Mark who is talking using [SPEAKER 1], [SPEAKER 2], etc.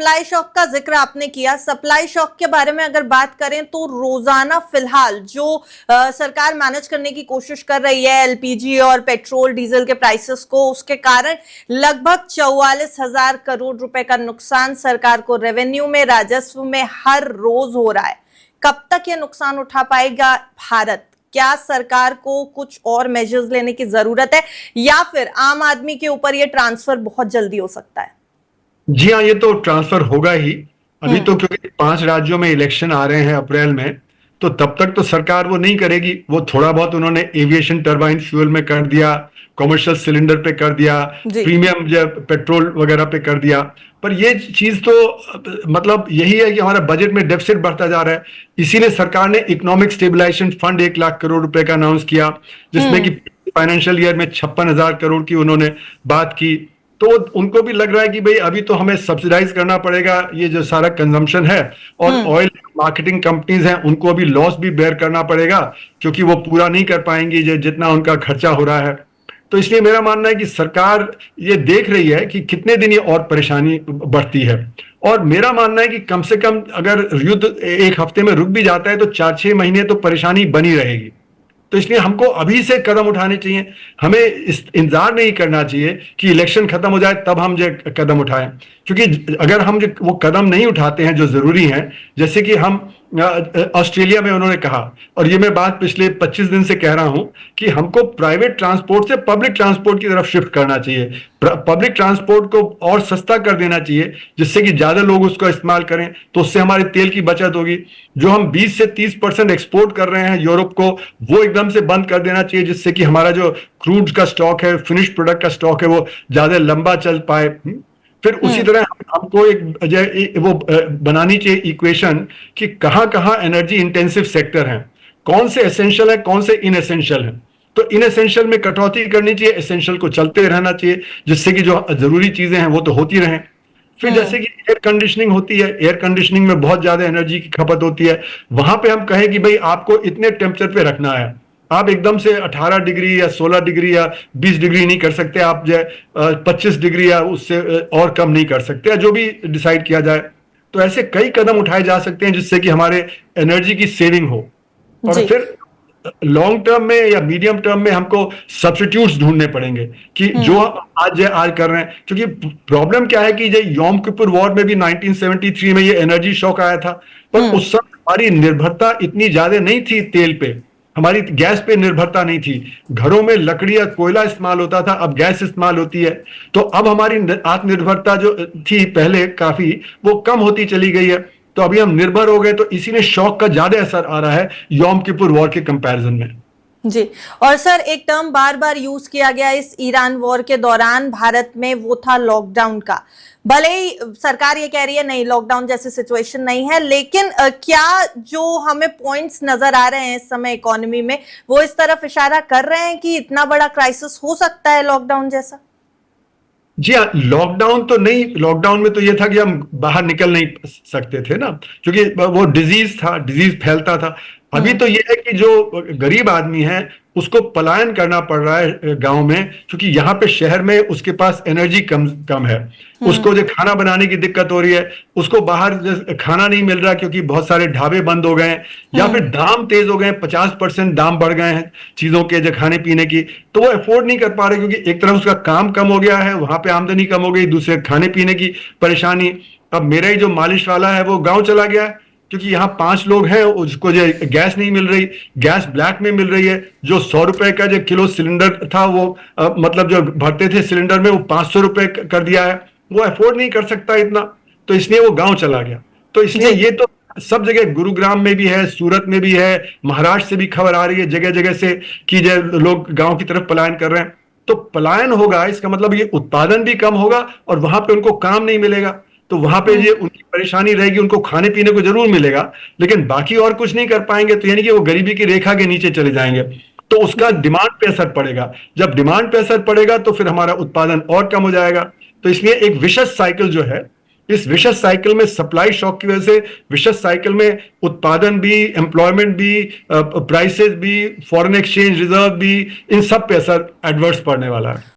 [SPEAKER 1] Supply shock का जिक्र आपने किया। सप्लाई शॉक के बारे में अगर बात करें तो रोजाना फिलहाल जो सरकार मैनेज करने की कोशिश कर रही है एलपीजी और पेट्रोल डीजल के प्राइसेस को, उसके कारण लगभग 44,000 करोड़ रुपए का नुकसान सरकार को रेवेन्यू में, राजस्व में हर रोज हो रहा है। कब तक ये नुकसान उठा पाएगा भारत? क्या सरकार को कुछ और मेजर्स लेने की जरूरत है या फिर आम आदमी के ऊपर ये ट्रांसफर बहुत जल्दी हो सकता है?
[SPEAKER 2] जी हाँ, ये तो ट्रांसफर होगा ही। अभी तो क्योंकि 5 राज्यों में इलेक्शन आ रहे हैं अप्रैल में, तो तब तक तो सरकार वो नहीं करेगी। वो थोड़ा बहुत उन्होंने एविएशन टरबाइन फ्यूल में कर दिया, कमर्शियल सिलेंडर पे कर दिया, प्रीमियम जो पेट्रोल वगैरह पे कर दिया। पर ये चीज तो मतलब यही है कि हमारा बजट में डेफिसिट बढ़ता जा रहा है। इसीलिए सरकार ने economic stabilization fund 1 lakh crore रुपए का अनाउंस किया, जिसमें कि फाइनेंशियल ईयर में 56,000 करोड़ की उन्होंने बात की। तो उनको भी लग रहा है कि भाई अभी तो हमें सब्सिडाइज करना पड़ेगा ये जो सारा कंजम्पशन है, और ऑयल मार्केटिंग कंपनीज हैं उनको अभी लॉस भी बेयर करना पड़ेगा, क्योंकि वो पूरा नहीं कर पाएंगी जितना उनका खर्चा हो रहा है। तो इसलिए मेरा मानना है कि सरकार ये देख रही है कि कितने दिन ये और परेशानी बढ़ती है, और मेरा मानना है कि कम से कम अगर युद्ध 1 हफ्ते में रुक भी जाता है तो 4-6 महीने तो परेशानी बनी रहेगी। तो इसलिए हमको अभी से कदम उठाने चाहिए। हमें इंतजार नहीं करना चाहिए कि इलेक्शन खत्म हो जाए तब हम जो कदम उठाएं, क्योंकि अगर हम जो वो कदम नहीं उठाते हैं जो जरूरी है, जैसे कि हम ऑस्ट्रेलिया में उन्होंने कहा, और ये मैं बात पिछले 25 दिन से कह रहा हूं कि हमको प्राइवेट ट्रांसपोर्ट से पब्लिक ट्रांसपोर्ट की तरफ शिफ्ट करना चाहिए। पब्लिक ट्रांसपोर्ट को और सस्ता कर देना चाहिए, जिससे कि ज्यादा लोग उसको इस्तेमाल करें, तो उससे हमारे तेल की बचत होगी। जो हम 20 से 30% एक्सपोर्ट कर रहे हैं यूरोप को, वो एकदम से बंद कर देना चाहिए, जिससे कि हमारा जो क्रूड का स्टॉक है, फिनिश्ड प्रोडक्ट का स्टॉक है, वो ज्यादा लंबा चल पाए। फिर उसी तरह हमको एक वो बनानी चाहिए इक्वेशन कि कहां कहां एनर्जी इंटेंसिव सेक्टर हैं, कौन से एसेंशियल है, कौन से इनएसेंशियल है। तो इनएसेंशियल में कटौती करनी चाहिए, एसेंशियल को चलते रहना चाहिए, जिससे कि जो जरूरी चीजें हैं वो तो होती रहें। फिर जैसे कि एयर कंडीशनिंग होती है, एयर कंडीशनिंग में बहुत ज्यादा एनर्जी की खपत होती है। वहां पे हम कहें कि भाई आपको इतने टेम्परेचर पे रखना है, आप एकदम से 18 डिग्री या 16 डिग्री या 20 डिग्री नहीं कर सकते, आप जो 25 डिग्री या उससे और कम नहीं कर सकते, जो भी डिसाइड किया जाए। तो ऐसे कई कदम उठाए जा सकते हैं जिससे कि हमारे एनर्जी की सेविंग हो। और फिर लॉन्ग टर्म में या मीडियम टर्म में हमको सब्स्टिट्यूट्स ढूंढने पड़ेंगे कि जो आज कर रहे हैं। क्योंकि प्रॉब्लम क्या है कि योम किपुर वॉर में भी 1973 में ये एनर्जी शॉक आया था, पर उस समय हमारी निर्भरता इतनी ज्यादा नहीं थी तेल पे, हमारी गैस पे निर्भरता नहीं थी। घरों में लकड़ी या कोयला इस्तेमाल होता था, अब गैस इस्तेमाल होती है। तो अब हमारी आत्मनिर्भरता जो थी पहले काफी, वो कम होती चली गई है। तो अभी हम निर्भर हो गए, तो इसीलिए शॉक का ज्यादा असर आ रहा है योम किपुर वॉर के कंपैरिजन में।
[SPEAKER 1] जी। और सर, एक टर्म बार बार यूज किया गया इस ईरान वॉर के दौरान भारत में, वो था लॉकडाउन का। भले ही सरकार ये कह रही है नहीं लॉकडाउन जैसी सिचुएशन नहीं है, लेकिन क्या जो हमें पॉइंट्स नजर आ रहे हैं इस समय इकोनॉमी में, वो इस तरफ इशारा कर रहे हैं कि इतना बड़ा क्राइसिस हो सकता है लॉकडाउन जैसा?
[SPEAKER 2] जी हाँ, लॉकडाउन तो नहीं, लॉकडाउन में तो ये था कि हम बाहर निकल नहीं सकते थे ना, क्योंकि वो डिजीज था, डिजीज फैलता था। अभी तो ये है कि जो गरीब आदमी है उसको पलायन करना पड़ रहा है गांव में, क्योंकि यहाँ पे शहर में उसके पास एनर्जी कम है, उसको जो खाना बनाने की दिक्कत हो रही है, उसको बाहर खाना नहीं मिल रहा क्योंकि बहुत सारे ढाबे बंद हो गए हैं, या फिर दाम तेज हो गए, 50% दाम बढ़ गए हैं चीजों के जो खाने पीने की, तो वो अफोर्ड नहीं कर पा रहे, क्योंकि एक तरफ उसका काम कम हो गया है, वहां पे आमदनी कम हो गई, दूसरे खाने पीने की परेशानी। अब मेरा ही जो मालिश वाला है वो गाँव चला गया है, क्योंकि यहाँ 5 लोग हैं, उसको जो गैस नहीं मिल रही, गैस ब्लैक में मिल रही है। जो 100 रुपए का जो किलो सिलेंडर था, वो मतलब जो भरते थे सिलेंडर में, वो 500 रुपए कर दिया है, वो अफोर्ड नहीं कर सकता इतना, तो इसलिए वो गांव चला गया। तो इसलिए ये तो सब जगह, गुरुग्राम में भी है, सूरत में भी है, महाराष्ट्र से भी खबर आ रही है जगह जगह से कि जो लोग गांव की तरफ पलायन कर रहे हैं। तो पलायन होगा, इसका मतलब ये उत्पादन भी कम होगा और वहां पे उनको काम नहीं मिलेगा, तो वहां पे ये उनकी परेशानी रहेगी। उनको खाने पीने को जरूर मिलेगा, लेकिन बाकी और कुछ नहीं कर पाएंगे, तो यानी कि वो गरीबी की रेखा के नीचे चले जाएंगे। तो उसका डिमांड पे असर पड़ेगा। जब डिमांड पे असर पड़ेगा तो फिर हमारा उत्पादन और कम हो जाएगा। तो इसलिए एक विशेष साइकिल जो है, इस विशेष साइकिल में सप्लाई शॉक की वजह से विशेष साइकिल में उत्पादन भी, एम्प्लॉयमेंट भी, प्राइसेस भी, फॉरेन एक्सचेंज रिजर्व भी, इन सब पे असर एडवर्स पड़ने वाला है।